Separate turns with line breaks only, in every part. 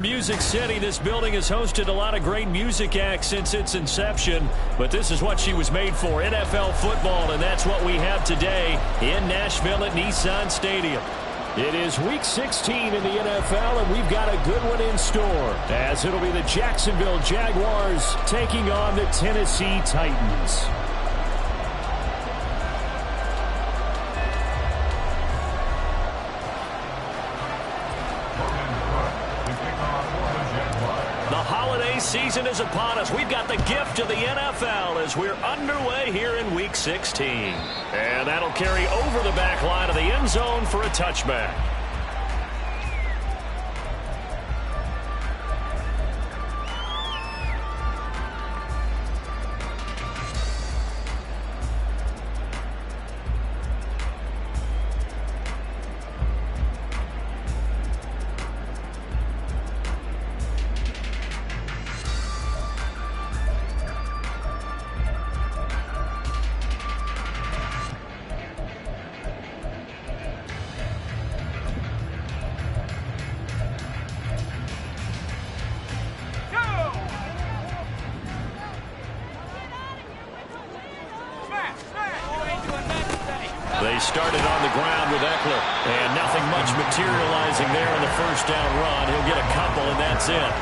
Music City, this building has hosted a lot of great music acts since its inception, but this is what she was made for, NFL football, and that's what we have today in Nashville at Nissan Stadium. It is Week 16 in the NFL, and we've got a good one in store, as it'll be the Jacksonville Jaguars taking on the Tennessee Titans. Season is upon us. We've got the gift of the NFL as we're underway here in Week 16. And that'll carry over the back line of the end zone for a touchback. They started on the ground with Eckler, and nothing much materializing there in the first down run. He'll get a couple, and that's it.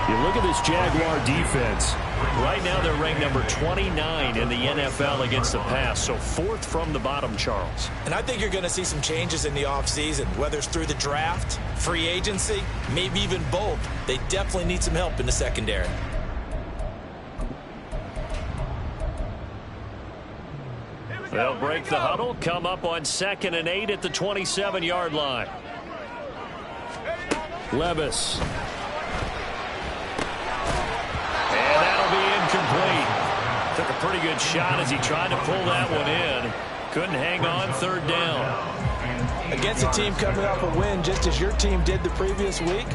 You look at this Jaguar defense. Right now they're ranked number 29 in the NFL against the pass, so fourth from the bottom, Charles.
And I think you're going to see some changes in the offseason, whether it's through the draft, free agency, maybe even both. They definitely need some help in the secondary.
They'll break the huddle, come up on 2nd and 8 at the 27-yard line. Levis. And that'll be incomplete. Took a pretty good shot as he tried to pull that one in. Couldn't hang on, third down.
Against a team coming off a win, just as your team did the previous week,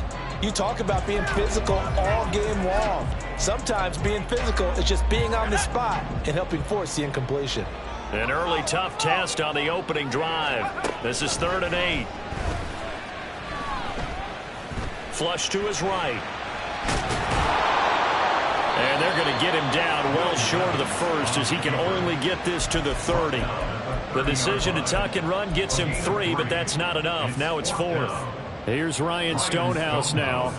you talk about being physical all game long. Sometimes being physical is just being on the spot and helping force the incompletion.
An early tough test on the opening drive. This is 3rd and 8. Flush to his right. And they're going to get him down well short of the first as he can only get this to the 30. The decision to tuck and run gets him 3, but that's not enough. Now it's 4th. Here's Ryan Stonehouse now.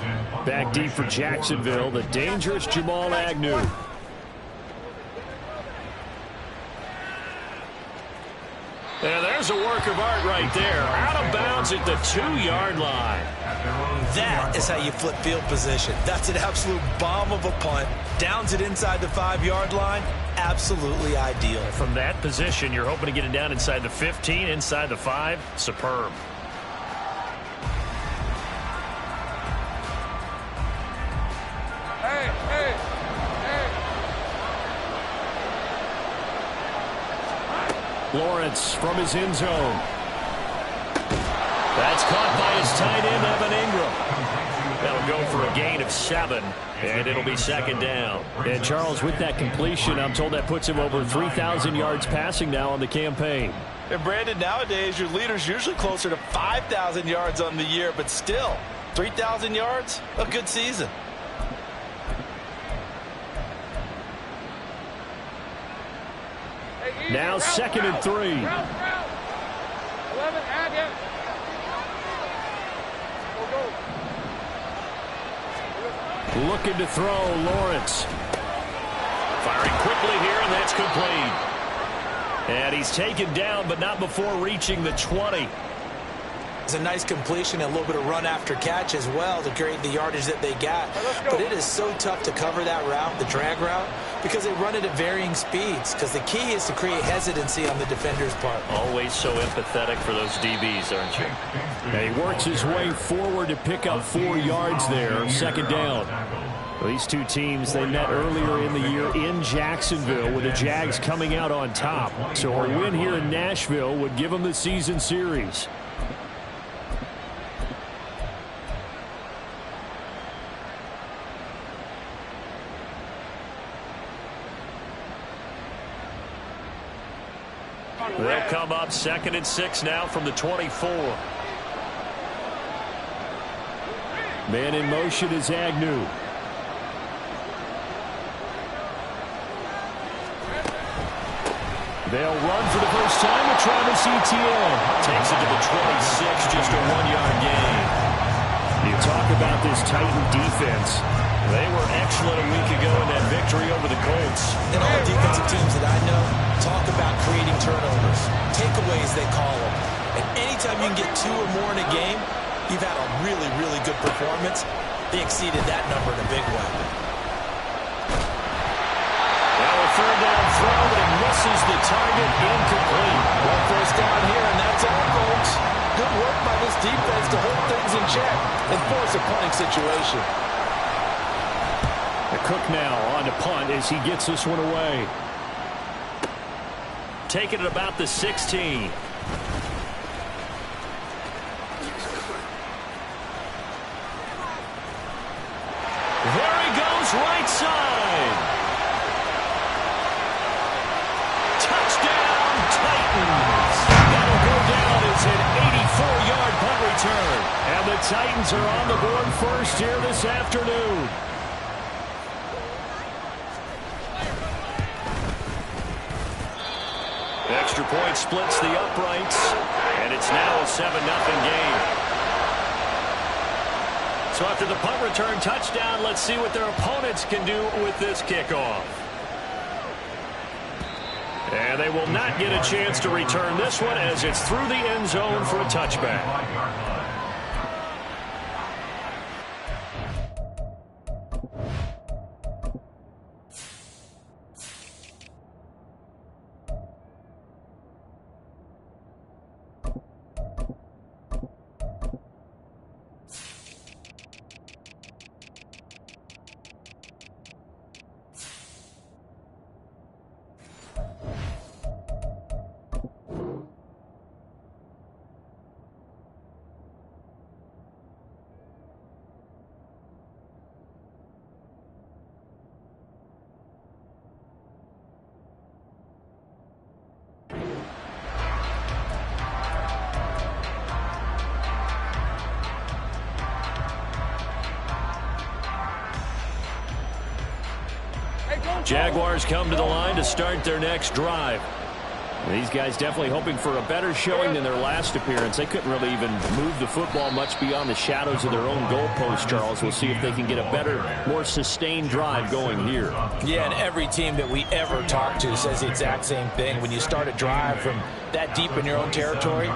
Back deep for Jacksonville, the dangerous Jamal Agnew. And there's a work of art right there. Out of bounds at the 2-yard line.
That is how you flip field position. That's an absolute bomb of a punt. Downs it inside the 5-yard line. Absolutely ideal.
From that position, you're hoping to get it down inside the 15, inside the 5. Superb. Lawrence from his end zone. That's caught by his tight end, Evan Ingram. That'll go for a gain of 7, and it'll be 2nd down. And Charles, with that completion, I'm told that puts him over 3,000 yards passing now on the campaign.
And Brandon, nowadays your leader's usually closer to 5,000 yards on the year, but still, 3,000 yards, a good season.
Now 2nd and 3.
11, add him.
Looking to throw, Lawrence. Firing quickly here, and that's complete. And he's taken down, but not before reaching the 20.
It's a nice completion, a little bit of run after catch as well to create the yardage that they got. But it is so tough to cover that route, the drag route, because they run it at varying speeds. Because the key is to create hesitancy on the defender's part.
Always so empathetic for those DBs, aren't you? And he works his way forward to pick up 4 yards there. 2nd down. Well, these two teams, they met earlier in the year in Jacksonville with the Jags coming out on top. So a win here in Nashville would give them the season series. They'll come up 2nd and 6 now from the 24. Man in motion is Agnew. They'll run for the first time with Travis Etienne. Takes it to the 26, just a 1-yard gain. You talk about this Titan defense. They were excellent a week ago in that victory over the Colts.
And all defensive teams that I know talk about creating turnovers. Takeaways, they call them. And anytime you can get 2 or more in a game, you've had a really, really good performance. They exceeded that number in a big way.
Now a third down throw, but he misses the target, incomplete.
Well, first down here, and that's all, folks. Good work by this defense to hold things in check and force a punting situation.
The Cook now on to punt as he gets this one away. Taking it about the 16. There he goes, right side. Touchdown, Titans. That'll go down as an 84-yard punt return. And the Titans are on the board first here this afternoon. Extra point splits the uprights, and it's now a 7-0 game. So after the punt return touchdown, let's see what their opponents can do with this kickoff. And they will not get a chance to return this one as it's through the end zone for a touchback. Jaguars come to the line to start their next drive. These guys definitely hoping for a better showing than their last appearance. They couldn't really even move the football much beyond the shadows of their own goalpost, Charles. We'll see if they can get a better, more sustained drive going here.
Yeah, and every team that we ever talk to says the exact same thing. When you start a drive from that deep in your own territory,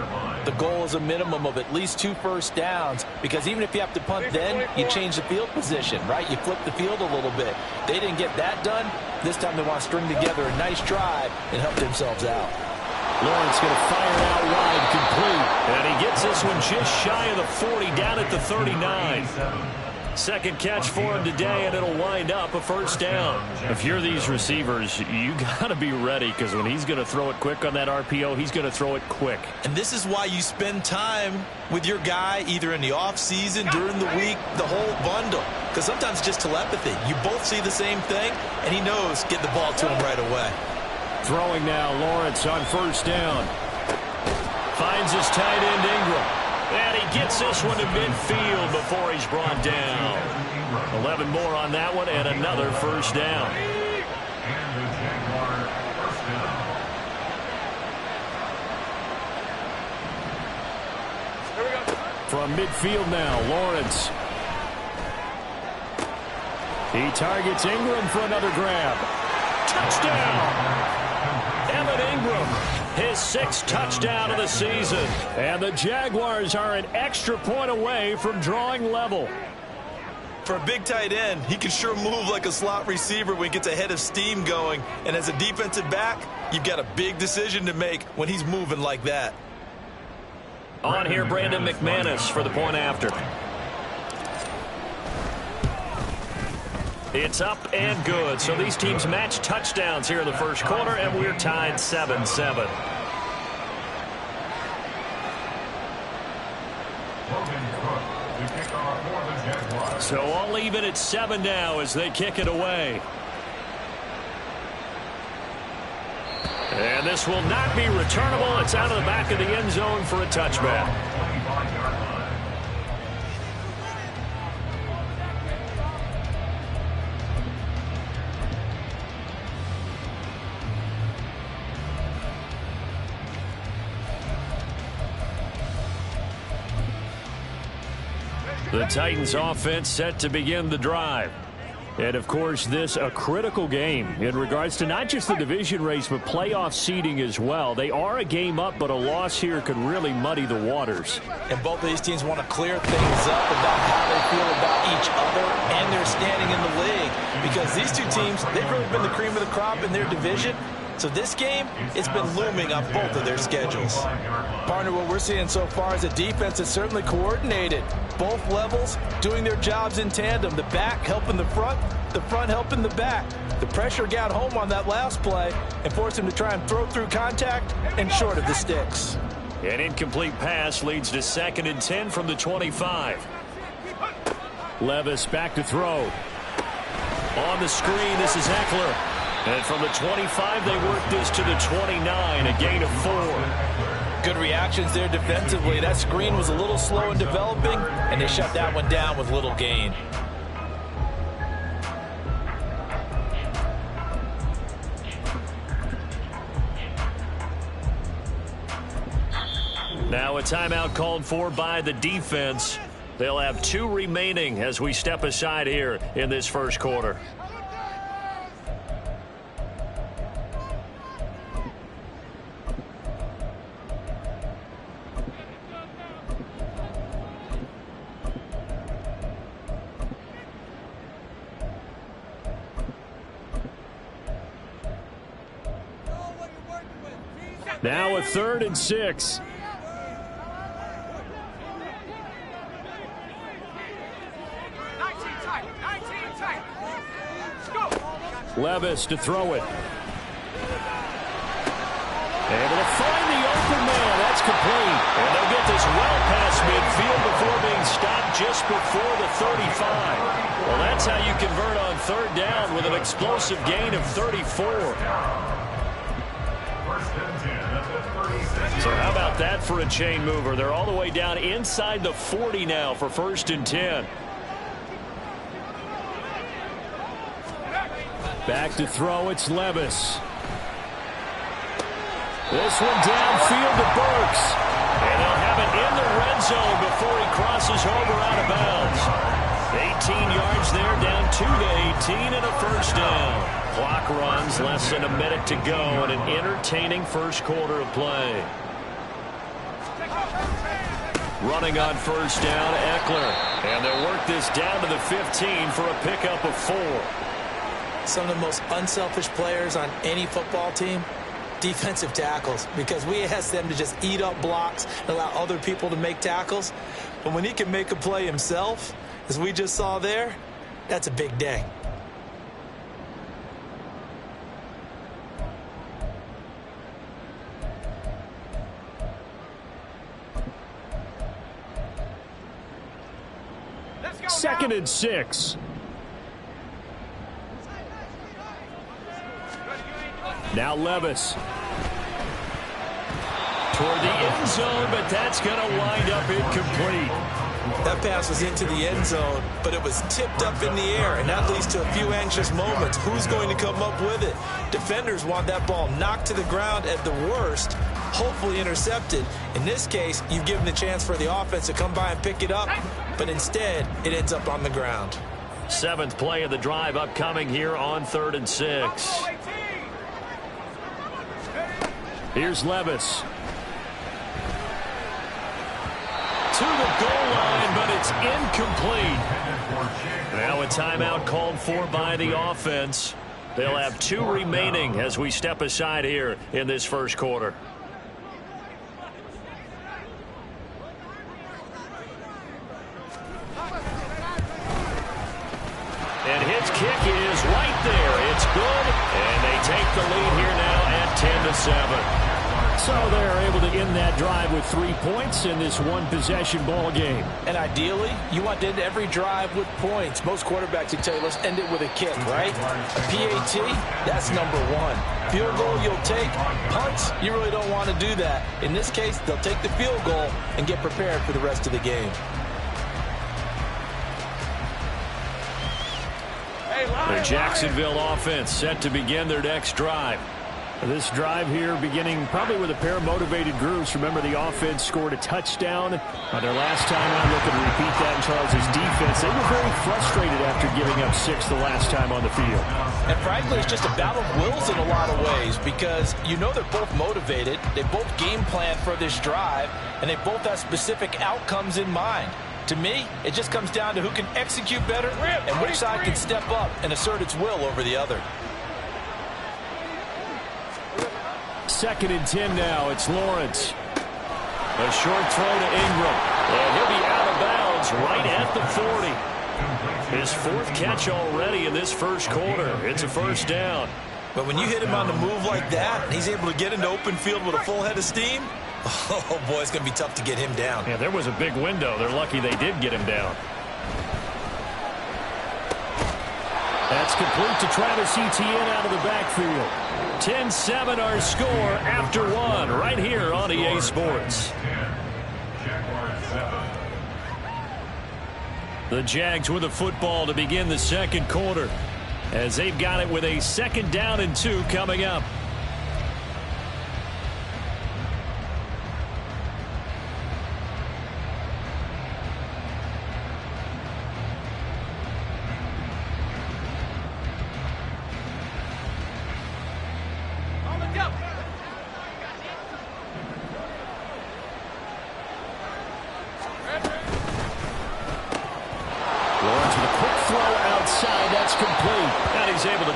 the goal is a minimum of at least 2 first downs, because even if you have to punt then, you change the field position, right? You flip the field a little bit. They didn't get that done. This time they want to string together a nice drive and help themselves out.
Lawrence going to fire it out wide, complete. And he gets this one just shy of the 40, down at the 39. Second catch for him today, and it'll wind up a first down. If you're these receivers, you got to be ready, because when he's going to throw it quick on that RPO, he's going to throw it quick.
And this is why you spend time with your guy, either in the offseason, during the week, the whole bundle. Because sometimes just telepathy. You both see the same thing, and he knows get the ball to him right away.
Throwing now, Lawrence on first down. Finds his tight end, Ingram. And he gets this one to midfield before he's brought down. 11 more on that one, and another first down. From midfield now, Lawrence. He targets Ingram for another grab. Touchdown! Evan Ingram, his 6th touchdown of the season. And the Jaguars are an extra point away from drawing level.
For a big tight end, he can sure move like a slot receiver when he gets a head of steam going. And as a defensive back, you've got a big decision to make when he's moving like that.
On here, Brandon McManus for the point after. It's up and good. So these teams match touchdowns here in the first quarter, and we're tied 7-7. So all even at 7 now as they kick it away. And this will not be returnable. It's out of the back of the end zone for a touchback. The Titans offense set to begin the drive. And, of course, this a critical game in regards to not just the division race, but playoff seeding as well. They are a game up, but a loss here could really muddy the waters.
And both of these teams want to clear things up about how they feel about each other and their standing in the league. Because these two teams, they've really been the cream of the crop in their division. So this game, it's been looming on both of their schedules. Partner, what we're seeing so far is a defense that's certainly coordinated. Both levels doing their jobs in tandem. The back helping the front helping the back. The pressure got home on that last play and forced him to try and throw through contact and short of the sticks.
An incomplete pass leads to 2nd and 10 from the 25. Levis back to throw. On the screen, this is Eckler. And from the 25, they work this to the 29, a gain of 4.
Good reactions there defensively. That screen was a little slow in developing, and they shut that one down with little gain.
Now a timeout called for by the defense. They'll have 2 remaining as we step aside here in this first quarter. Now a 3rd and 6. Levis to throw it. Able to find the open man. That's complete. And they'll get this well past midfield before being stopped just before the 35. Well, that's how you convert on 3rd down with an explosive gain of 34. So how about that for a chain mover? They're all the way down inside the 40 now for 1st and 10. Back to throw, it's Levis. This one downfield to Burks. And they'll have it in the red zone before he crosses over out of bounds. 18 yards there, down 2 to 18 and a 1st down. Clock runs, less than a minute to go, and an entertaining first quarter of play. Running on 1st down, Eckler. And they'll work this down to the 15 for a pickup of 4.
Some of the most unselfish players on any football team, defensive tackles, because we ask them to just eat up blocks and allow other people to make tackles. But when he can make a play himself, as we just saw there, that's a big day.
Second and 6. Now Levis. Toward the end zone, but that's going to wind up incomplete.
That pass was into the end zone, but it was tipped up in the air, and that leads to a few anxious moments. Who's going to come up with it? Defenders want that ball knocked to the ground at the worst, hopefully intercepted. In this case, you've given the chance for the offense to come by and pick it up, but instead, it ends up on the ground.
7th play of the drive upcoming here on 3rd and 6. Here's Levis. To the goal line, but it's incomplete. Now a timeout called for by the offense. They'll have 2 remaining as we step aside here in this first quarter. And his kick is right there. It's good, and they take the lead here now at 10-7. So they're able to end that drive with 3 points in this one-possession ball game.
And ideally, you want to end every drive with points. Most quarterbacks would tell you, let's end it with a kick, right? A PAT, that's number 1. Field goal you'll take. Punts, you really don't want to do that. In this case, they'll take the field goal and get prepared for the rest of the game.
The Jacksonville offense set to begin their next drive. This drive here beginning probably with a pair of motivated groups. Remember, the offense scored a touchdown on their last time out. Looking to repeat that in Charles' defense. They were very frustrated after giving up 6 the last time on the field.
And frankly, it's just a battle of wills in a lot of ways because you know they're both motivated. They both game plan for this drive, and they both have specific outcomes in mind. To me, it just comes down to who can execute better and which side can step up and assert its will over the other.
2nd and 10 now. It's Lawrence. A short throw to Ingram. And he'll be out of bounds right at the 40. His 4th catch already in this first quarter. It's a first down.
But when you hit him on the move like that, and he's able to get into open field with a full head of steam, oh, boy, it's going to be tough to get him down.
Yeah, there was a big window. They're lucky they did get him down. That's complete to Travis Etienne out of the backfield. 10-7 our score after 1 right here on EA Sports. The Jags with the football to begin the second quarter as they've got it with a 2nd down and 2 coming up.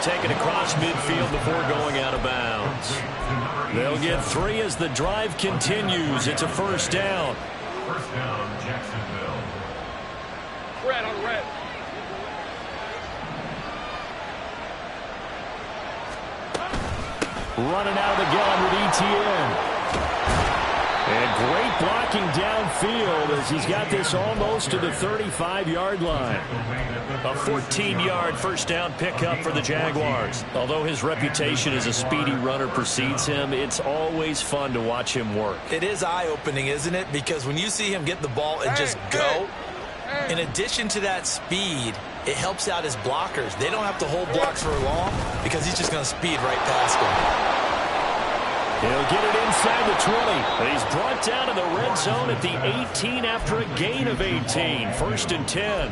Take it across midfield before going out of bounds. They'll get 3 as the drive continues. It's a first down.
First down, Jacksonville.
Red on red.
Running out of the gun with Etienne. And great blocking downfield as he's got this almost to the 35-yard line. A 14-yard first down pickup for the Jaguars. Although his reputation as a speedy runner precedes him, it's always fun to watch him work.
It is eye-opening, isn't it? Because when you see him get the ball and just go, in addition to that speed, it helps out his blockers. They don't have to hold blocks for long because he's just going to speed right past them.
He'll get it inside the 20. He's brought down to the red zone at the 18 after a gain of 18. 1st and 10.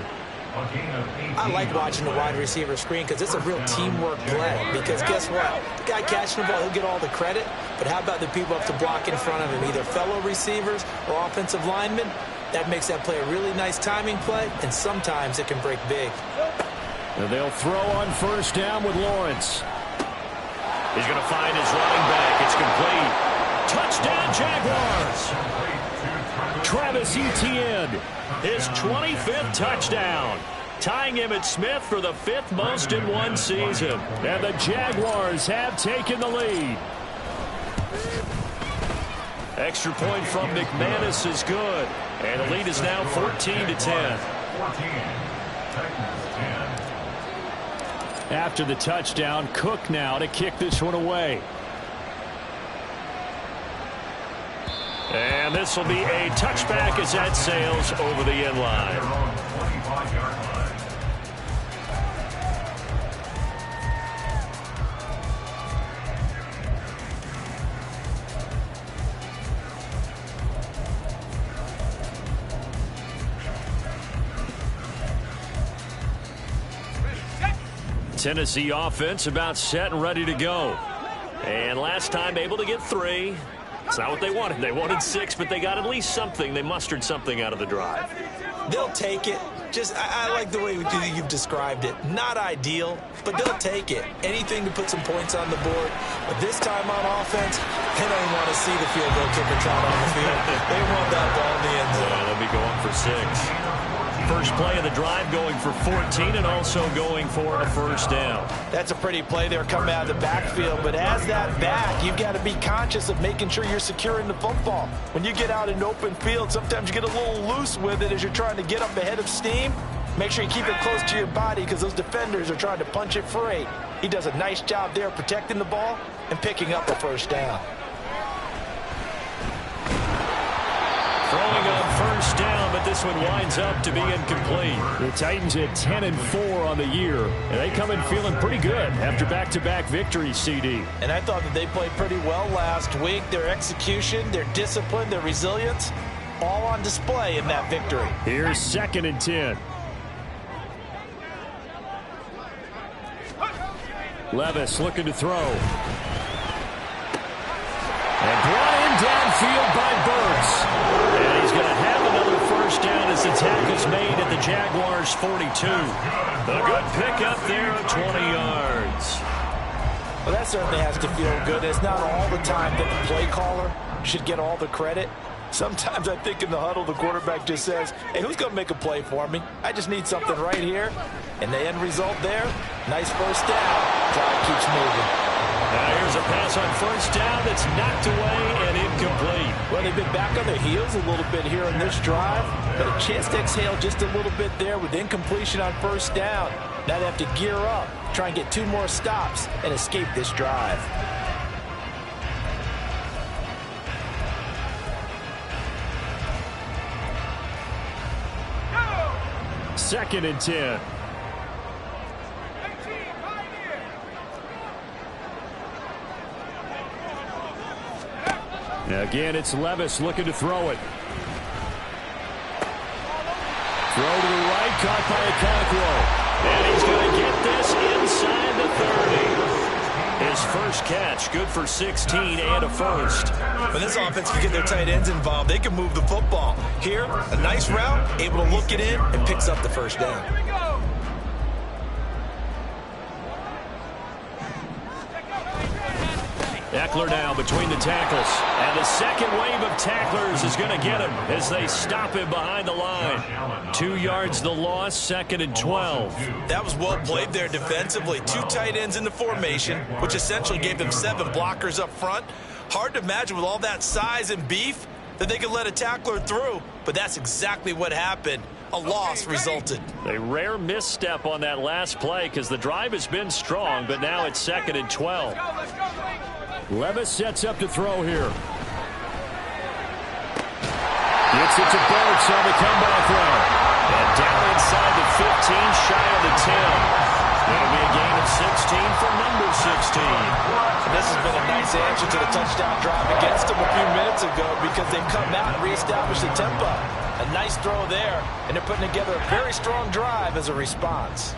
I like watching the wide receiver screen because it's a real teamwork play. Because guess what? The guy catching the ball, he'll get all the credit. But how about the people up to block in front of him, either fellow receivers or offensive linemen? That makes that play a really nice timing play, and sometimes it can break big.
And they'll throw on first down with Lawrence. He's going to find his running back. It's complete. Touchdown, Jaguars. Travis Etienne, his 25th touchdown, tying Emmitt Smith for the 5th most in one season. And the Jaguars have taken the lead. Extra point from McManus is good. And the lead is now 14-10. After the touchdown, Cook now to kick this one away. And this will be a touchback as that sails over the end line. Tennessee offense about set and ready to go. And last time able to get 3. It's not what they wanted. They wanted 6, but they got at least something. They mustered something out of the drive.
They'll take it. Just, I like the way you've described it. Not ideal, but they'll take it. Anything to put some points on the board. But this time on offense, they don't even want to see the field goal kicker trot on the field. They want that ball in the end zone.
Yeah, they'll be going for 6. First play of the drive going for 14 and also going for a first down.
That's a pretty play there coming out of the backfield, but as that back, you've got to be conscious of making sure you're securing the football. When you get out in open field, sometimes you get a little loose with it as you're trying to get up ahead of steam. Make sure you keep it close to your body because those defenders are trying to punch it free. He does a nice job there protecting the ball and picking up a first down.
Throwing on first down, but this one winds up to be incomplete. The Titans at 10-4 on the year, and they come in feeling pretty good after back-to-back victories, CD.
And I thought that they played pretty well last week. Their execution, their discipline, their resilience, all on display in that victory.
Here's 2nd and 10. Levis looking to throw. And brought in downfield by Burks. And he's going to have another first down as the tackle's made at the Jaguars' 42. A good pickup there of 20 yards.
Well, that certainly has to feel good. It's not all the time that the play caller should get all the credit. Sometimes I think in the huddle, the quarterback just says, hey, who's going to make a play for me? I just need something right here. And the end result there, nice first down. Clock keeps moving.
Now here's a pass on first down that's knocked away and incomplete.
Well, they've been back on their heels a little bit here in this drive, but a chance to exhale just a little bit there with incompletion on first down. Now they have to gear up, try and get 2 more stops and escape this drive.
Second and 10. Again, it's Levis looking to throw it. Throw to the right, caught by Okonkwo. And he's going to get this inside the 30. His first catch, good for 16 and a first.
When this offense can get their tight ends involved, they can move the football. Here, a nice route, able to look it in, and picks up the first down.
Eckler now between the tackles. And the second wave of tacklers is going to get him as they stop him behind the line. 2 yards the loss, 2nd and 12.
That was well played there defensively. 2 tight ends in the formation, which essentially gave them 7 blockers up front. Hard to imagine with all that size and beef that they could let a tackler through, but that's exactly what happened. A loss resulted.
A rare misstep on that last play because the drive has been strong, but now it's 2nd and 12. Levis sets up to throw here. Gets it to Burks on the comeback run. And down inside the 15, shy of the 10. It'll be a gain of 16 for number 16.
And this has been a nice answer to the touchdown drive against them a few minutes ago because they've come out and reestablished the tempo. A nice throw there, and they're putting together a very strong drive as a response.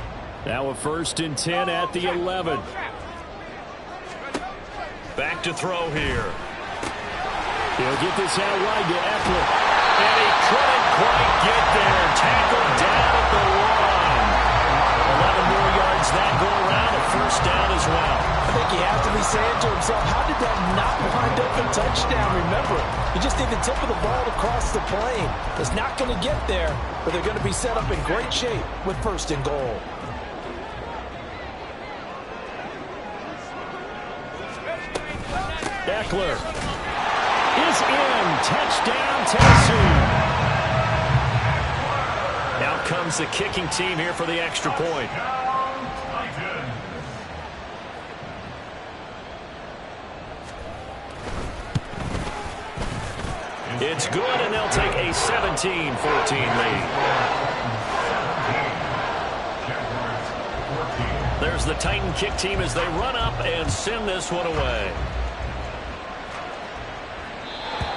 Now a 1st and 10 at the 11. Back to throw here. He'll get this out wide to Eckler. And he couldn't quite get there. Tackled down at the 1. 11 more yards that go around. A first down as well.
I think he has to be saying to himself, how did that not wind up a touchdown? Remember, you just need the tip of the ball to cross the plane. It's not going to get there, but they're going to be set up in great shape with 1st and goal.
Eckler is in. Touchdown, Tennessee. Out comes the kicking team here for the extra point. It's good, and they'll take a 17-14 lead. There's the Titan kick team as they run up and send this one away.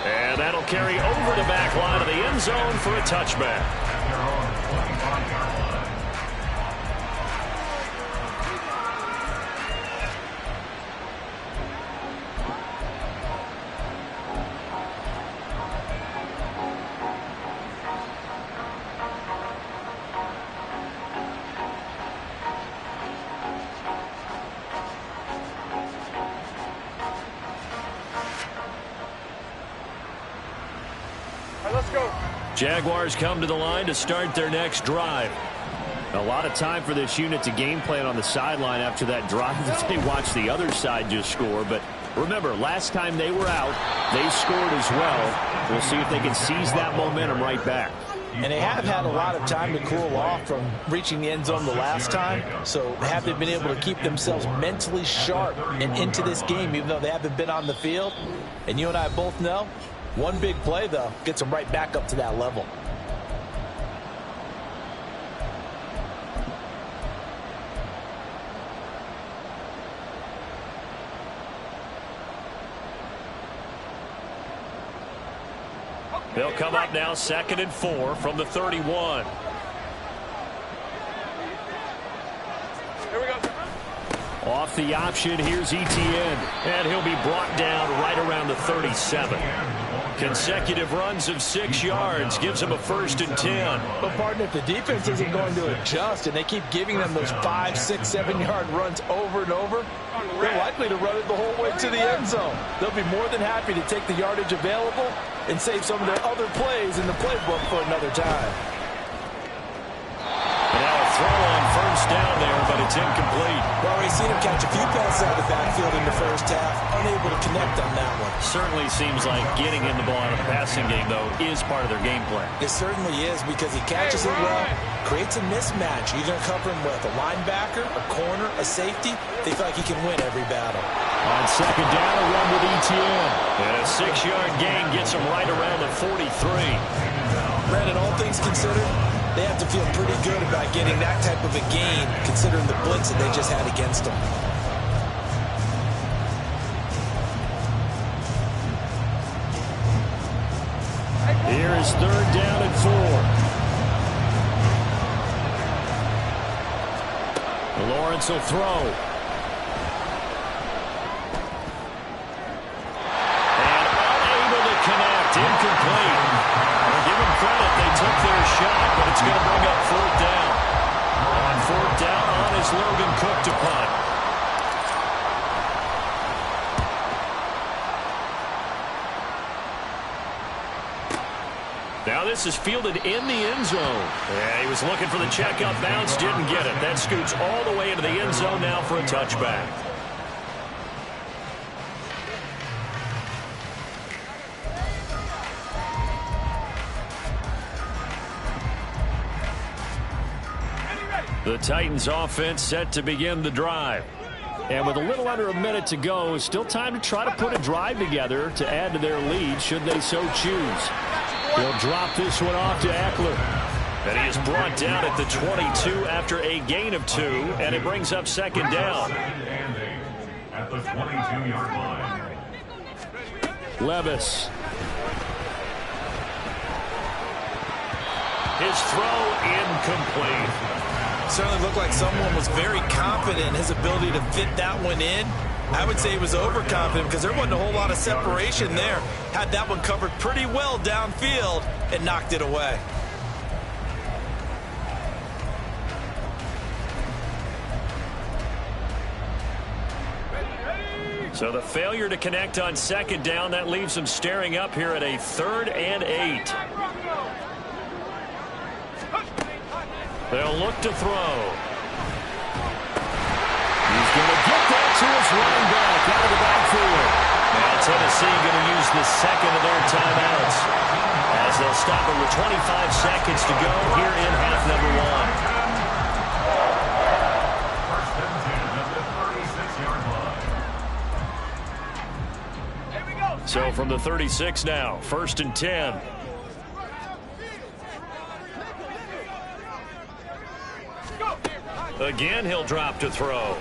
And that'll carry over the back line of the end zone for a touchback. Jaguars come to the line to start their next drive. A lot of time for this unit to game plan on the sideline after that drive that they watched the other side just score. But remember, last time they were out, they scored as well. We'll see if they can seize that momentum right back.
And they have had a lot of time to cool off from reaching the end zone the last time. So have they been able to keep themselves mentally sharp and into this game, even though they haven't been on the field? And you and I both know One big play, though, gets them right back up to that level.
They'll come up now 2nd and 4 from the 31.
Here we go.
Off the option, here's Etienne. And he'll be brought down right around the 37. Consecutive runs of 6 yards gives him a 1st and 10.
But, partner, if the defense isn't going to adjust and they keep giving them those 5, 6, 7-yard runs over and over, they're likely to run it the whole way to the end zone. They'll be more than happy to take the yardage available and save some of their other plays in the playbook for another time.
And now a throw on 1st down there, but it's incomplete.
Well, we've seen him catch a few passes out of the backfield in the first half, unable to connect on that one.
Certainly seems like getting in the ball in a passing game, though, is part of their game plan.
It certainly is, because he catches it well, creates a mismatch. You're going to cover him with a linebacker, a corner, a safety. They feel like he can win every battle.
On 2nd down, a run with Etienne. And a 6-yard gain gets him right around the 43.
Brandon, all things considered, they have to feel pretty good about getting that type of a gain, considering the blitz that they just had against them.
Here is 3rd down and 4. Lawrence will throw. And unable to connect. Incomplete. Well, give them credit. They took their shot, but it's going to bring up 4th down. On 4th down, on is Logan Cook to punt. Now this is fielded in the end zone. Yeah, he was looking for the checkup bounce, didn't get it. That scoots all the way into the end zone now for a touchback. The Titans offense set to begin the drive. And with a little under a minute to go, still time to try to put a drive together to add to their lead should they so choose. He'll drop this one off to Eckler. And he is brought down at the 22 after a gain of 2, and it brings up 2nd down.
At the 22-yard line.
Levis. His throw incomplete.
Certainly looked like someone was very confident in his ability to fit that one in. I would say he was overconfident because there wasn't a whole lot of separation there. Had that one covered pretty well downfield and knocked it away.
So the failure to connect on 2nd down, that leaves them staring up here at a 3rd and 8. They'll look to throw. He's going to get that to his running back out of the backfield. Now Tennessee going to use the 2nd of their timeouts as they'll stop it with 25 seconds to go here in half number 1. So from the 36 now, 1st and 10. Again, he'll drop to throw.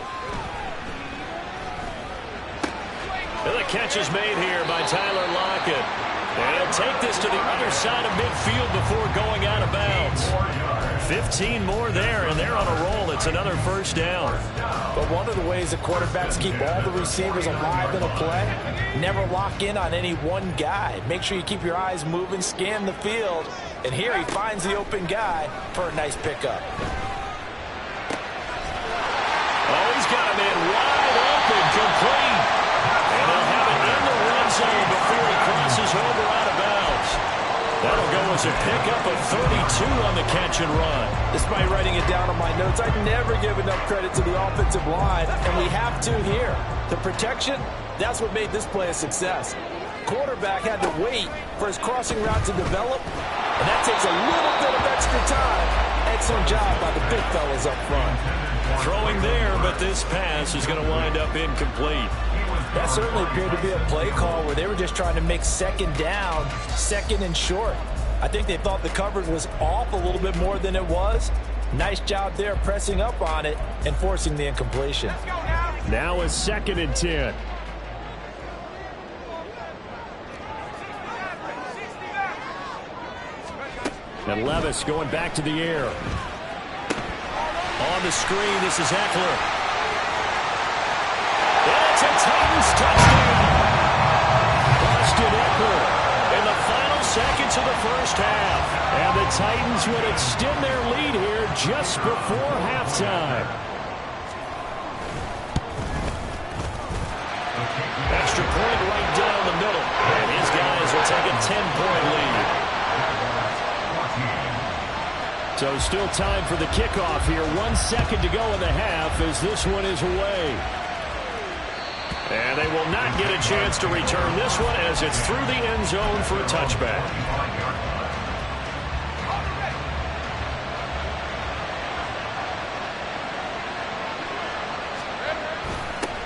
And the catch is made here by Tyler Lockett. And he'll take this to the other side of midfield before going out of bounds. 15 more there, and they're on a roll. It's another 1st down.
But one of the ways that quarterbacks keep all the receivers alive in a play, never lock in on any one guy. Make sure you keep your eyes moving, scan the field. And here he finds the open guy for a nice pickup.
Oh, he's got him in wide open, complete. And he'll have it in the red zone before he crosses over out of bounds. That'll go as a pickup of 32 on the catch and run.
Despite writing it down on my notes, I never give enough credit to the offensive line, and we have to here. The protection, that's what made this play a success. Quarterback had to wait for his crossing route to develop, and that takes a little bit of extra time. Excellent job by the big fellas up front.
Throwing there, but but this pass is going to wind up incomplete.
That certainly appeared to be a play call where they were just trying to make second down, second and short. I think they thought the coverage was off a little bit more than it was. Nice job there pressing up on it and forcing the incompletion.
Now a 2nd and 10. And Levis going back to the air. On the screen, this is Eckler. It's a Titans touchdown. Austin Eckler in the final seconds of the first half. And the Titans would extend their lead here just before halftime. Extra point right down the middle. And his guys will take a 10-point lead. So still time for the kickoff here. 1 second to go in the half as this one is away. And they will not get a chance to return this one as it's through the end zone for a touchback.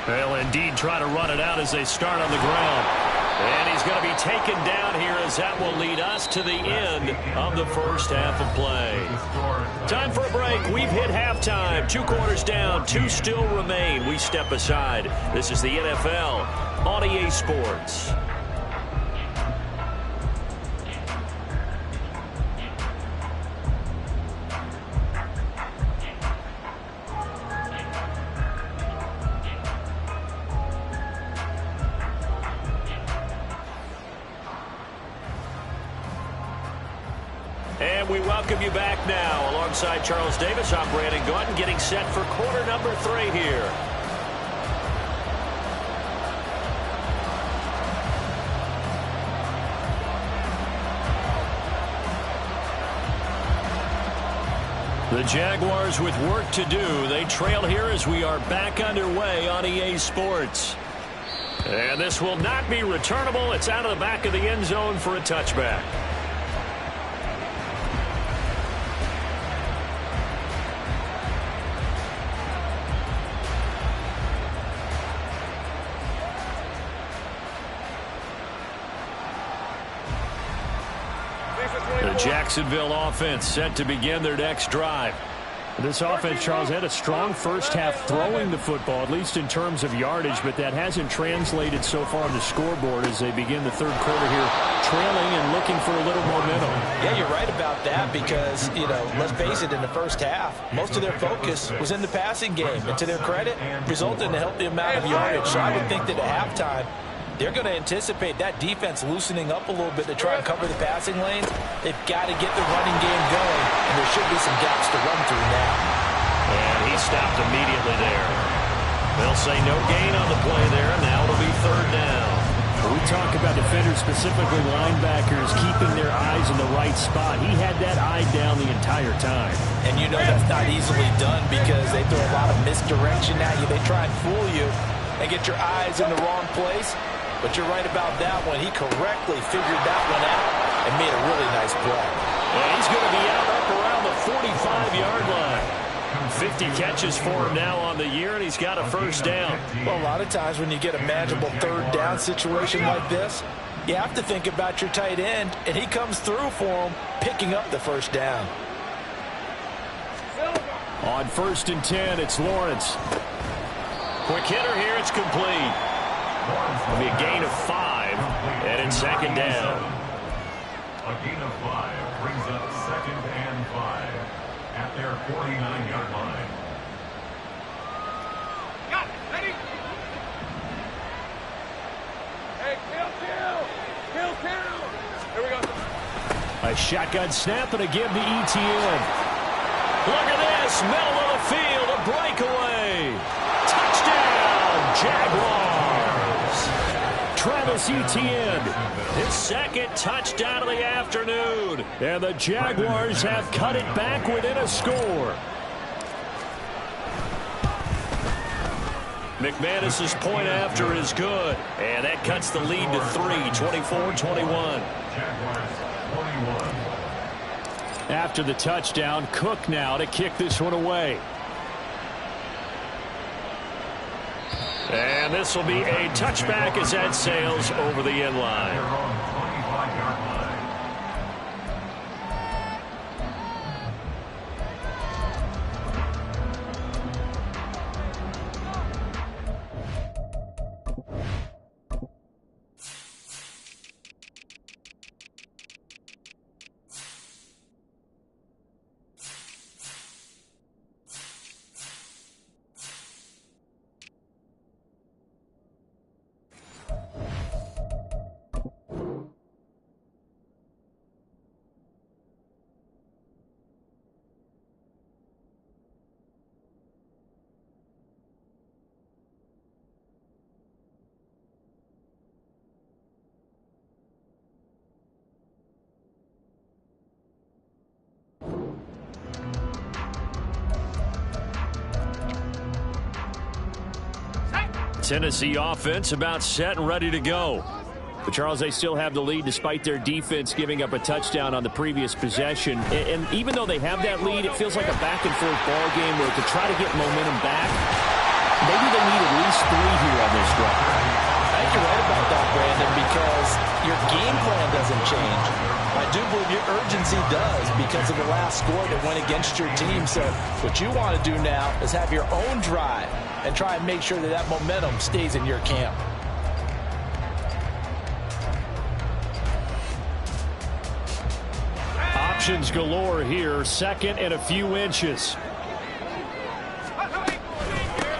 They'll indeed try to run it out as they start on the ground. And he's going to be taken down here as that will lead us to the end of the first half of play. Time for a break. We've hit halftime. 2 quarters down. 2 still remain. We step aside. This is the NFL on EA Sports. And we welcome you back now. Alongside Charles Davis, I'm Brandon Gordon, getting set for quarter number 3 here. The Jaguars with work to do. They trail here as we are back underway on EA Sports. And this will not be returnable. It's out of the back of the end zone for a touchback. The Jacksonville offense set to begin their next drive. This offense, Charles, had a strong first half throwing the football, at least in terms of yardage, but that hasn't translated so far on the scoreboard as they begin the third quarter here, trailing and looking for a little momentum.
Yeah, you're right about that because, let's face it, in the first half, most of their focus was in the passing game. And to their credit, resulted in a healthy amount of yardage. So I would think that at halftime, they're going to anticipate that defense loosening up a little bit to try and cover the passing lanes. They've got to get the running game going, and there should be some gaps to run through now.
And he stopped immediately there. They'll say no gain on the play there, and now it'll be third down. We talk about defenders, specifically linebackers, keeping their eyes in the right spot. He had that eye down the entire time.
And that's not easily done because they throw a lot of misdirection at you. They try and fool you and get your eyes in the wrong place. But you're right about that one. He correctly figured that one out and made a really nice play.
And he's going to be out up around the 45-yard line. 50 catches for him now on the year, and he's got a first down.
Well, a lot of times when you get a manageable third down situation like this, you have to think about your tight end, and he comes through for him, picking up the first down.
On 1st and 10, it's Lawrence. Quick hitter here, it's complete. It'll be a gain of 5, and it's 2nd down.
A gain of 5 brings up 2nd and 5 at their 49-yard line.
Got it. Ready? Hey, kill. Here we go.
A shotgun snap and a give to ETN. Look at this, middle of the field, a breakaway. Touchdown, Jaguars. Travis Etienne, his 2nd touchdown of the afternoon. And the Jaguars have cut it back within a score. McManus's point after is good. And that cuts the lead to 3, 24-21. After the touchdown, Cook now to kick this one away. And this will be a touchback as that sails over the end line. Tennessee offense about set and ready to go. But, Charles, they still have the lead despite their defense giving up a touchdown on the previous possession. And even though they have that lead, it feels like a back-and-forth ball game where to try to get momentum back, maybe they need at least 3 here on this drive.
I think you're right about that, Brandon, because your game plan doesn't change. I do believe your urgency does because of the last score that went against your team. So what you want to do now is have your own drive and try and make sure that that momentum stays in your camp.
Options galore here. Second and a few inches.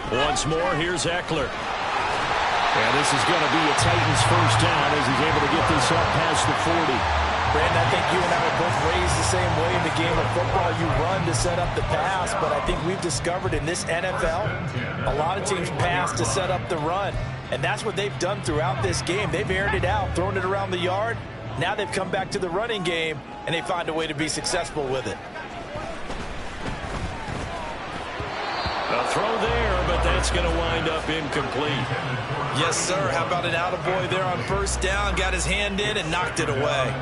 Once more, here's Eckler. And this is going to be a Titans first down as he's able to get this up past the 40.
Brandon, I think you and I were both raised the same way in the game of football. You run to set up the pass, but I think we've discovered in this NFL, a lot of teams pass to set up the run. And that's what they've done throughout this game. They've aired it out, thrown it around the yard. Now they've come back to the running game, and they find a way to be successful with it.
A throw there, but that's going to wind up incomplete.
Yes, sir. How about an attaboy there on first down? Got his hand in and knocked it away.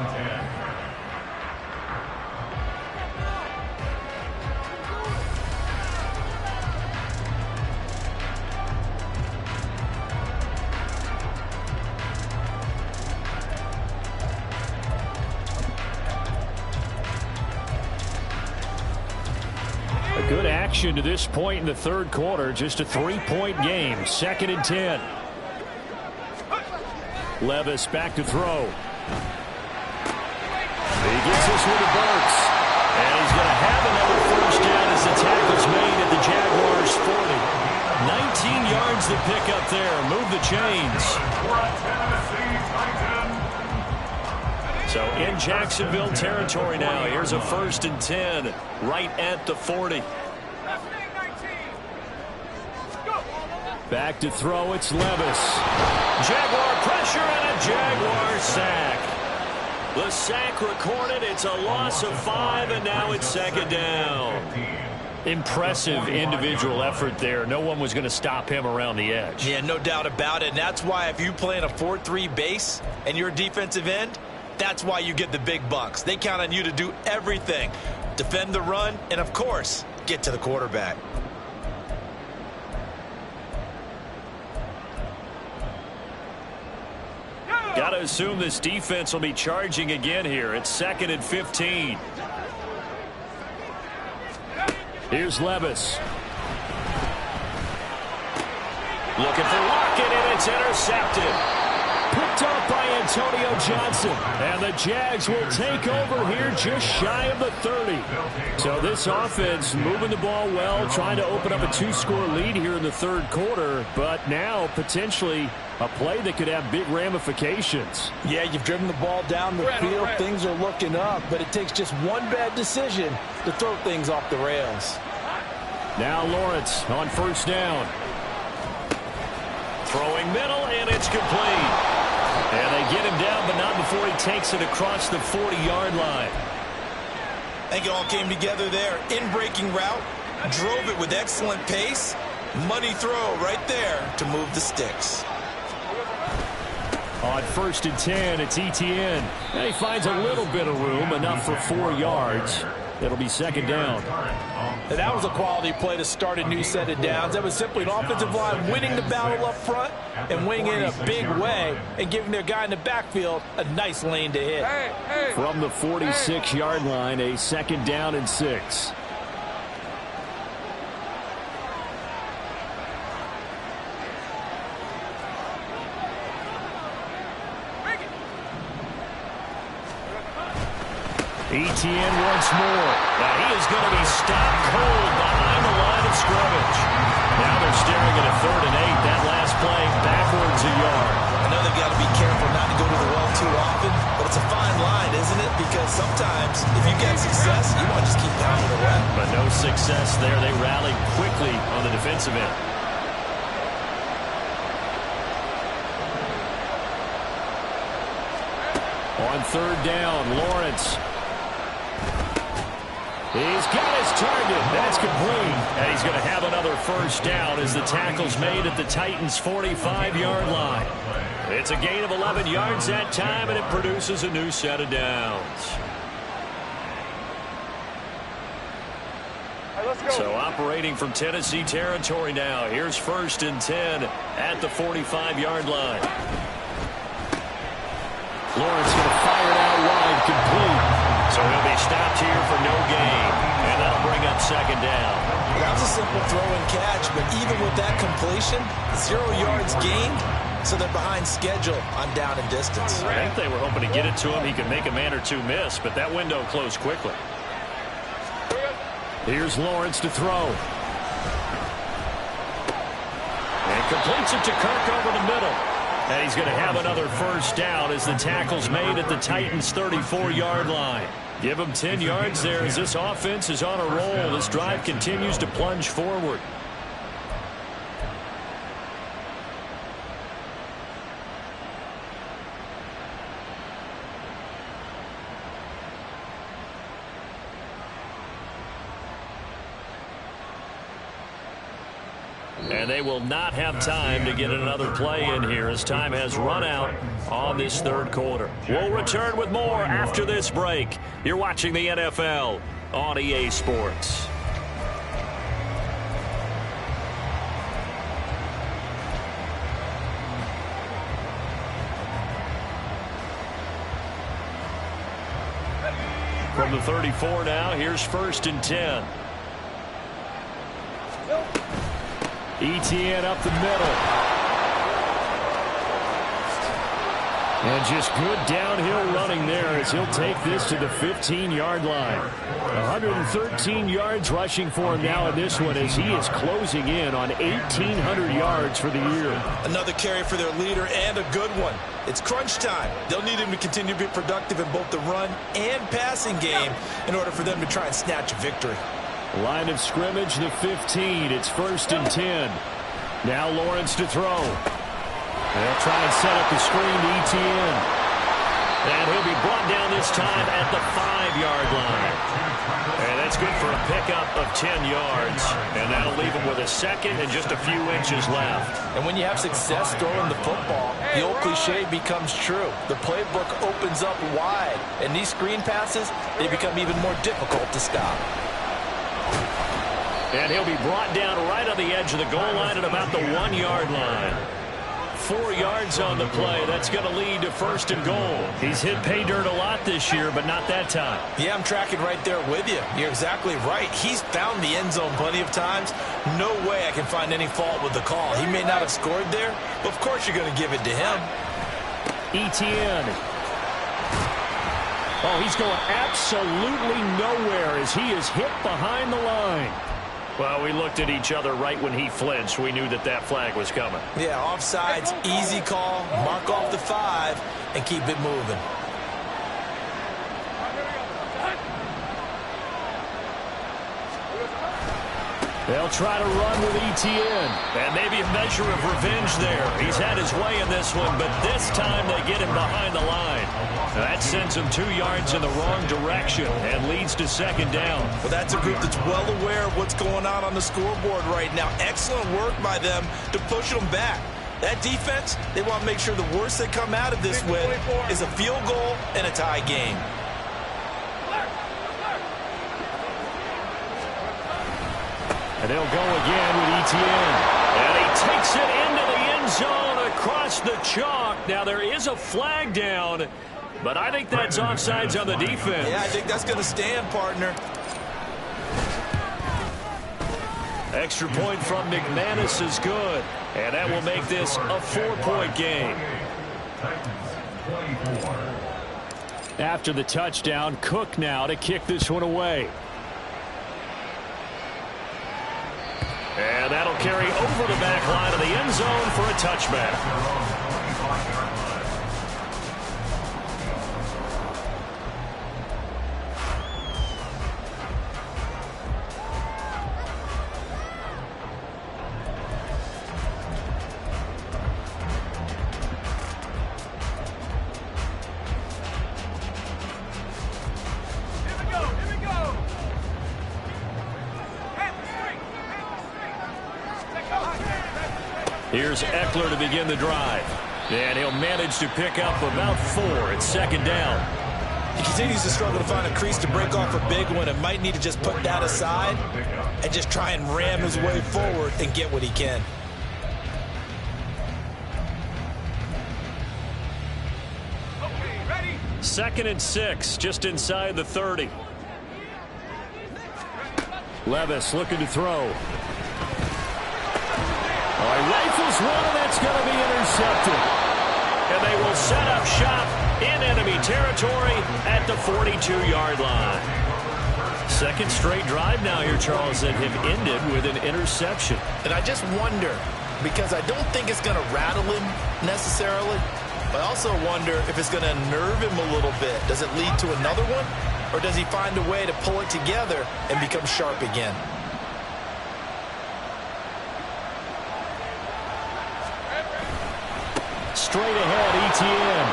Good action to this point in the third quarter. Just a 3-point game. 2nd and 10. Levis back to throw. He gets this one to Burks. And he's going to have another first down as the tackle's made at the Jaguars' 40. 19 yards to pick up there. Move the chains. So in Jacksonville territory now. Here's a 1st and 10 right at the 40. Back to throw, it's Levis. Jaguar pressure and a Jaguar sack. The sack recorded, it's a loss of 5, and now it's 2nd down. Impressive individual effort there. No one was going to stop him around the edge.
Yeah, no doubt about it. And that's why if you play in a 4-3 base and you're a defensive end, that's why you get the big bucks. They count on you to do everything. Defend the run, and of course, get to the quarterback.
Got to assume this defense will be charging again here. It's 2nd and 15. Here's Levis. Looking for Lockett, and it's intercepted. Picked off by Antonio Johnson. And the Jags will take over here just shy of the 30. So this offense moving the ball well, trying to open up a 2-score lead here in the third quarter. But now potentially a play that could have big ramifications.
Yeah, you've driven the ball down the field. Things are looking up, but it takes just one bad decision to throw things off the rails.
Now Lawrence on first down. Throwing middle, and it's complete. And they get him down, but not before he takes it across the 40-yard line.
I think it all came together there. In-breaking route, drove it with excellent pace. Money throw right there to move the sticks.
On 1st and 10, it's Etienne. And he finds a little bit of room, enough for 4 yards. It'll be 2nd down.
And that was a quality play to start a new set of downs. That was simply an offensive line winning the battle up front and winning in a big way and giving their guy in the backfield a nice lane to hit.
From the 46-yard line, a 2nd down and 6. Etienne once more. Now he is going to be stopped cold behind the line of scrimmage. Now they're staring at a 3rd and 8. That last play backwards a yard.
I know they've got to be careful not to go to the well too often, but it's a fine line, isn't it? Because sometimes if you get success, you want to just keep pounding away.
But no success there. They rallied quickly on the defensive end. On 3rd down, Lawrence. He's got his target. That's complete. And he's going to have another 1st down as the tackle's made at the Titans' 45-yard line. It's a gain of 11 yards that time, and it produces a new set of downs. So operating from Tennessee territory now. Here's 1st and 10 at the 45-yard line. Lawrence going to fire it out wide, complete. So he'll be stopped here for no gain, and that'll bring up 2nd down.
That was a simple throw and catch, but even with that completion, 0 yards gained, so they're behind schedule on down and distance.
I think they were hoping to get it to him. He could make a man or two miss, but that window closed quickly. Here's Lawrence to throw. And completes it to Kirk over the middle. And he's going to have another 1st down as the tackle's made at the Titans' 34-yard line. Give him 10 yards there as this offense is on a roll. This drive continues to plunge forward. And they will not have time to get another play in here as time has run out on this 3rd quarter. We'll return with more after this break. You're watching the NFL on EA Sports. From the 34 now, here's 1st and 10. Etienne up the middle. And just good downhill running there as he'll take this to the 15-yard line. 113 yards rushing for him now in this one as he is closing in on 1,800 yards for the year.
Another carry for their leader and a good one. It's crunch time. They'll need him to continue to be productive in both the run and passing game in order for them to try and snatch a victory.
Line of scrimmage, the 15. It's 1st and 10. Now Lawrence to throw. They'll try and set up the screen to Etienne. And he'll be brought down this time at the 5-yard line. And that's good for a pickup of 10 yards. And that'll leave him with a 2nd and just a few inches left.
And when you have success throwing the football, the old cliche becomes true. The playbook opens up wide. And these screen passes, they become even more difficult to stop.
And he'll be brought down right on the edge of the goal line at about the 1-yard line. 4 yards on the play. That's going to lead to 1st and goal. He's hit pay dirt a lot this year, but not that time.
Yeah, I'm tracking right there with you. You're exactly right. He's found the end zone plenty of times. No way I can find any fault with the call. He may not have scored there, but of course you're going to give it to him.
Etienne. Oh, he's going absolutely nowhere as he is hit behind the line. Well, we looked at each other right when he flinched. We knew that that flag was coming.
Yeah, offsides, easy call, mark off the 5, and keep it moving.
They'll try to run with Etienne. And maybe a measure of revenge there. He's had his way in this one, but this time they get him behind the line. That sends him 2 yards in the wrong direction and leads to 2nd down.
Well, that's a group that's well aware of what's going on the scoreboard right now. Excellent work by them to push them back. That defense, they want to make sure the worst that come out of this win is a field goal and a tie game.
And they'll go again with Etienne. And he takes it into the end zone across the chalk. Now, there is a flag down, but I think that's offsides on the defense.
Yeah, I think that's going to stand, partner.
Extra point from McManus is good. And that will make this a 4-point game. After the touchdown, Cook now to kick this one away. And that'll carry over the back line of the end zone for a touchback. Here's Eckler to begin the drive. And he'll manage to pick up about 4. It's second down.
He continues to struggle to find a crease to break off a big one and might need to just put that aside and just try and ram his way forward and get what he can.
Okay, ready?
2nd and 6, just inside the 30. Levis looking to throw. He rifles one, and that's going to be intercepted. And they will set up shop in enemy territory at the 42-yard line. Second straight drive now here, Charles, that have ended with an interception.
And I just wonder, because I don't think it's going to rattle him necessarily, but I also wonder if it's going to nerve him a little bit. Does it lead to another one, or does he find a way to pull it together and become sharp again?
Straight ahead, Etienne.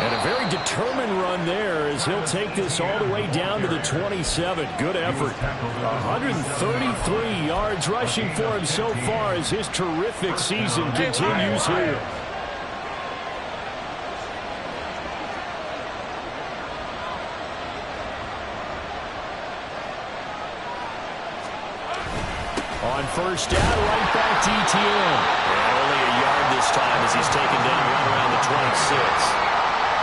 And a very determined run there as he'll take this all the way down to the 27. Good effort. 133 yards rushing for him so far as his terrific season continues here. On first down, right back to Etienne. And only a yard this time as he's taken down right around the 26.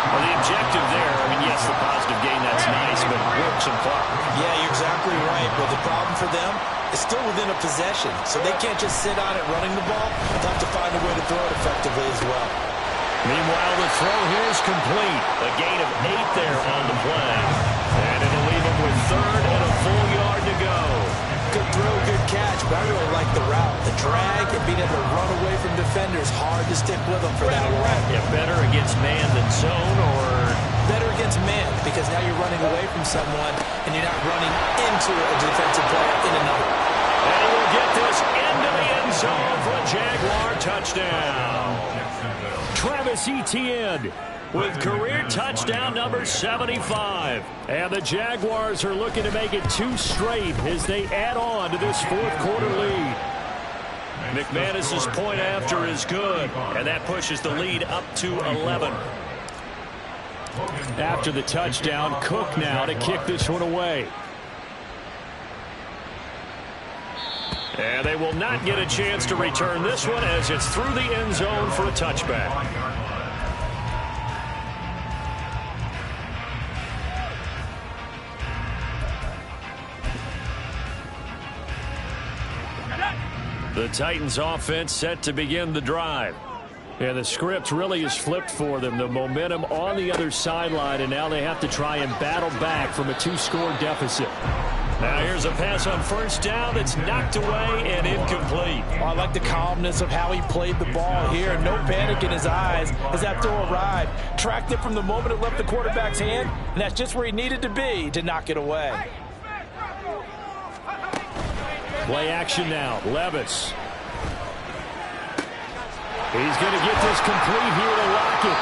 Well, the objective there, I mean, yes, the positive gain, that's nice, but work some clock.
Yeah, you're exactly right. But the problem for them is still within a possession. So they can't just sit on it running the ball. They'll have to find a way to throw it effectively as well.
Meanwhile, the throw here is complete. A gain of 8 there on the play. And it'll leave him with 3rd and a full yard to go.
Good throw, good catch, but I really like the route. The drag and being able to run away from defenders, hard to stick with them for that long.
Yeah, better against man than zone, or
better against man, because now you're running away from someone and you're not running into a defensive player in another.
And he will get this into the end zone for a Jaguar touchdown. Travis Etienne with career touchdown number 75. And the Jaguars are looking to make it 2 straight as they add on to this 4th quarter lead. McManus's point after is good, and that pushes the lead up to 11. After the touchdown, Cook now to kick this one away. And they will not get a chance to return this one as it's through the end zone for a touchback. The Titans offense set to begin the drive. Yeah, the script really is flipped for them. The momentum on the other sideline, and now they have to try and battle back from a 2-score deficit. Now here's a pass on first down that's knocked away and incomplete.
Well, I like the calmness of how he played the ball here. No panic in his eyes as that throw arrived. Tracked it from the moment it left the quarterback's hand, and that's just where he needed to be to knock it away.
Play action now. Levis. He's going to get this complete here to Lockett.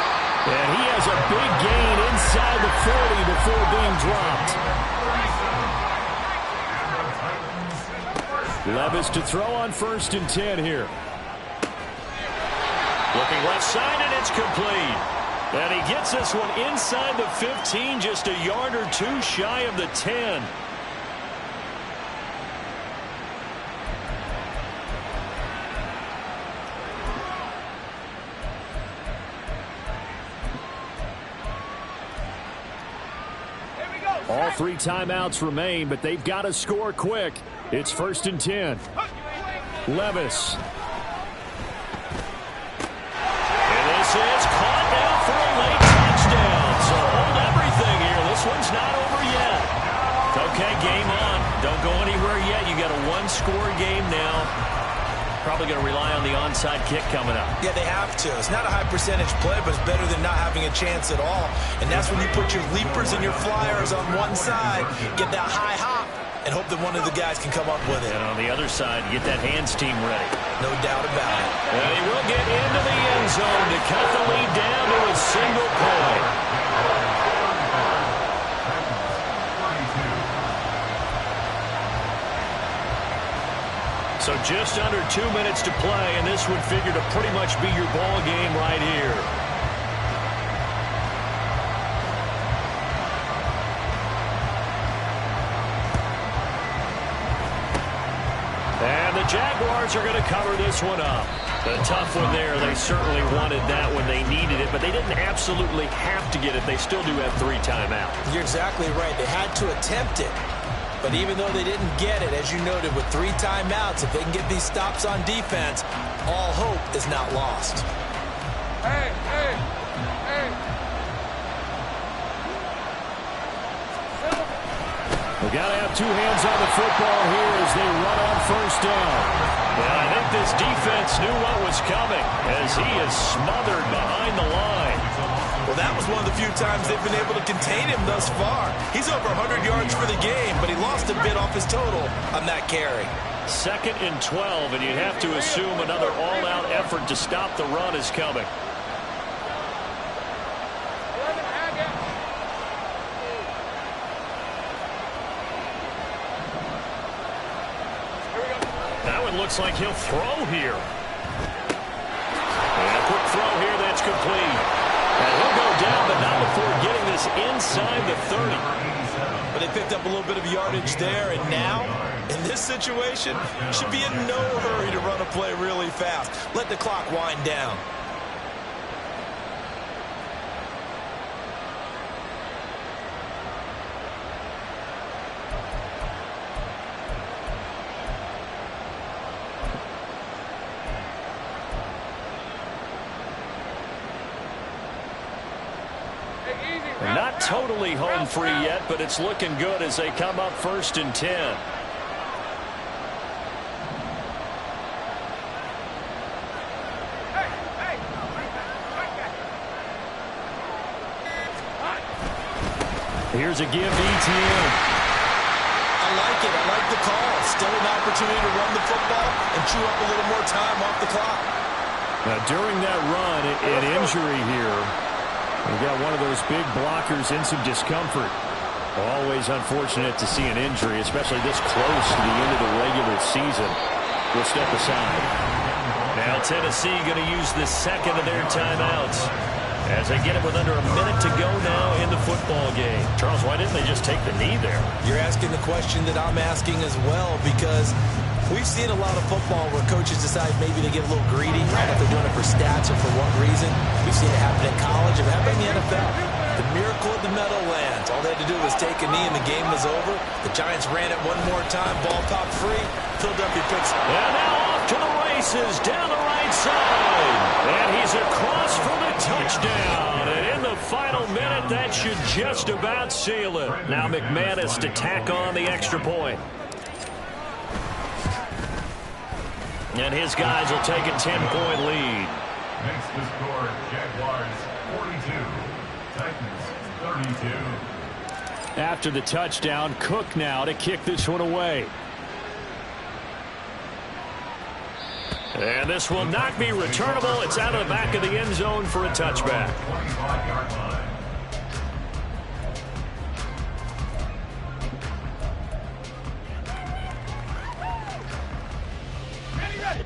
And he has a big gain inside the 40 before being dropped. Levis to throw on 1st and 10 here. Looking left side, and it's complete. And he gets this one inside the 15, just a yard or 2 shy of the 10. All 3 timeouts remain, but they've got to score quick. It's 1st and 10. Levis. And this is caught now for a late touchdown. So hold everything here. This one's not over yet. Okay, game on. Don't go anywhere yet. You got a 1-score game now. Probably going to rely on the onside kick coming up.
Yeah, they have to. It's not a high percentage play, but it's better than not having a chance at all. And that's when you put your leapers and your flyers on one side, get that high hop, and hope that one of the guys can come up with it.
And on the other side, get that hands team ready.
No doubt about it.
And he will get into the end zone to cut the lead down to a single point. So just under 2 minutes to play, and this would figure to pretty much be your ball game right here. And the Jaguars are going to cover this one up. A tough one there. They certainly wanted that when they needed it, but they didn't absolutely have to get it. They still do have 3 timeouts.
You're exactly right. They had to attempt it. But even though they didn't get it, as you noted, with 3 timeouts, if they can get these stops on defense, all hope is not lost.
Hey, hey, hey.
We got to have 2 hands on the football here as they run on 1st down. And I think this defense knew what was coming as he is smothered behind the line.
Well, that was one of the few times they've been able to contain him thus far. He's over 100 yards for the game, but he lost a bit off his total on that carry.
2nd and 12, and you'd have to assume another all-out effort to stop the run is coming. That one looks like he'll throw here. And a quick throw here that's complete. And he'll go down, but not before getting this inside the 30.
But they picked up a little bit of yardage there, and now, in this situation, should be in no hurry to run a play really fast. Let the clock wind down.
Not totally home free yet, but it's looking good as they come up 1st and 10. Here's a give to ETN.
I like it. I like the call. Still an opportunity to run the football and chew up a little more time off the clock.
Now, during that run, an injury here. We've got one of those big blockers in some discomfort. Always unfortunate to see an injury, especially this close to the end of the regular season. We'll step aside. Now Tennessee going to use the 2nd of their timeouts as they get it with under a minute to go now in the football game. Charles, why didn't they just take the knee there?
You're asking the question that I'm asking as well, because we've seen a lot of football where coaches decide maybe to get a little greedy. I don't know if they're doing it for stats or for what reason. We've seen it happen in college. It happened in the NFL. The miracle of the Meadowlands. All they had to do was take a knee and the game was over. The Giants ran it one more time. Ball popped free. Philadelphia picks.
And now off to the races down the right side. And he's across for the touchdown. And in the final minute, that should just about seal it. Now McManus to tack on the extra point. And his guys will take a 10-point lead.
Makes the score Jaguars 42, Titans 32.
After the touchdown, Cook now to kick this one away. And this will not be returnable. It's out of the back of the end zone for a touchback.
25-yard line.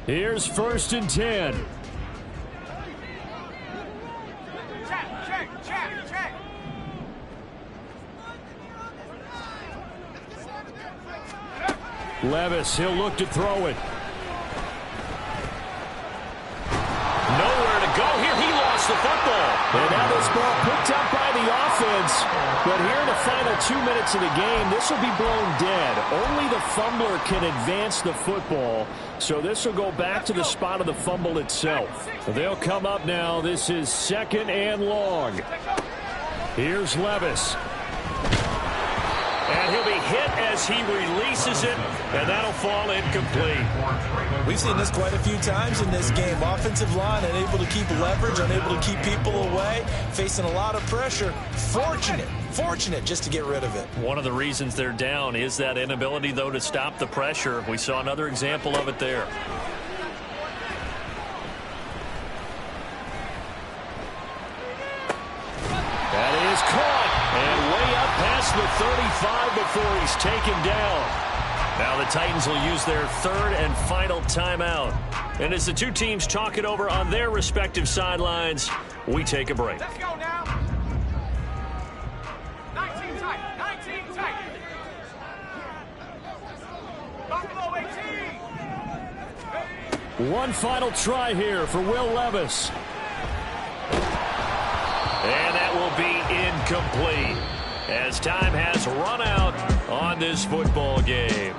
Here's 1st and 10.
Check.
Levis, he'll look to throw it. Nowhere to go here. He lost the football. And now this ball picked up by the offense. But here in the final 2 minutes of the game, this will be blown dead. Only the fumbler can advance the football. So this will go back to the spot of the fumble itself. They'll come up now. This is 2nd and long. Here's Levis. And he'll be hit as he releases it, and that'll fall incomplete.
We've seen this quite a few times in this game. Offensive line unable to keep leverage, unable to keep people away, facing a lot of pressure. Fortunate just to get rid of it.
One of the reasons they're down is that inability, though, to stop the pressure. We saw another example of it there. That is caught, and way up past the 35 before he's taken down. Now the Titans will use their 3rd and final timeout. And as the two teams talk it over on their respective sidelines, we take a break.
Let's go now. 19 tight. 19 tight. Buffalo 18.
One final try here for Will Levis. And that will be incomplete as time has run out on this football game.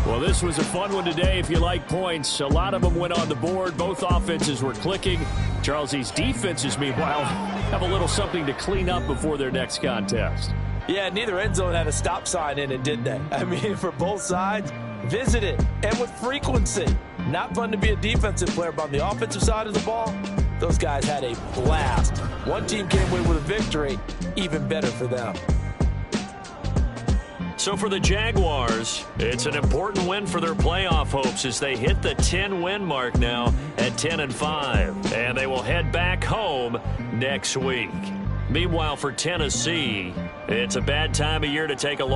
Well, this was a fun one today if you like points. A lot of them went on the board. Both offenses were clicking. Charles, these defenses, meanwhile, have a little something to clean up before their next contest.
Yeah, neither end zone had a stop sign in it, did they? I mean, for both sides, visit it, and with frequency. Not fun to be a defensive player, but on the offensive side of the ball, those guys had a blast. One team came away with a victory, even better for them.
So for the Jaguars, it's an important win for their playoff hopes as they hit the 10-win mark now at 10-5. And they will head back home next week. Meanwhile, for Tennessee, it's a bad time of year to take a